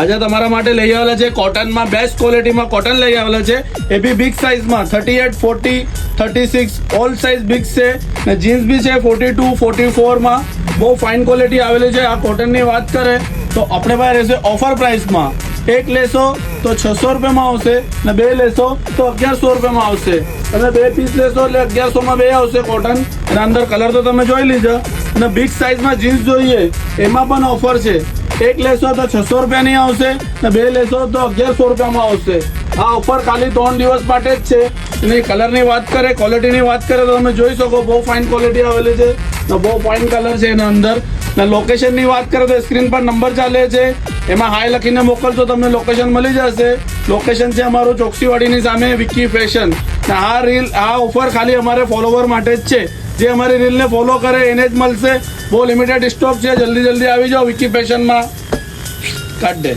આજે તમારા માટે લઈ આવેલા છે કોટનમાં, બેસ્ટ ક્વોલિટીમાં કોટન લઈ આવેલા છે, એ બી બિગ સાઇઝમાં 38, 40, 36 ઓલ સાઇઝ બિગ છે ને જીન્સ બી છે 42, 44માં. બહુ ફાઇન ક્વોલિટી આવેલી છે. આ કોટનની વાત કરે તો આપણે પાસે રહેશે ઓફર પ્રાઇસમાં. એક લેશો તો 600 રૂપિયામાં આવશે ને બે લેશો તો 1100 રૂપિયામાં આવશે. તમે 2 પીસ લેશો એટલે 1100માં 2 આવશે કોટન. અને અંદર કલર તો તમે જોઈ લીધો. અને બિગ સાઇઝમાં જીન્સ જોઈએ એમાં પણ ઓફર છે. એક લેશો તો 600 રૂપિયાની આવશે ને બે લેશો તો 1100 રૂપિયામાં આવશે. આ ઓફર ખાલી 3 દિવસ માટે જ છે. અને કલરની વાત કરે, ક્વોલિટીની વાત કરે તો તમે જોઈ શકો બહુ ફાઇન ક્વોલિટી આવેલી છે ને બહુ ફાઇન કલર છે એના અંદર. ને લોકેશનની વાત કરે તો સ્ક્રીન પર નંબર ચાલે છે, એમાં હાઈ લખીને મોકલશો તમને લોકેશન મળી જશે. લોકેશન છે અમારું ચોકસીવાડીની સામે વિકી ફેશન. ને આ ઓફર ખાલી અમારે ફોલોવર માટે જ છે. જે અમારી રીલને ફોલો કરે એને જ મળશે. બહુ લિમિટેડ સ્ટોક છે, જલ્દી આવી જાઓ વિકી ફેશનમાં. કાઢ દે.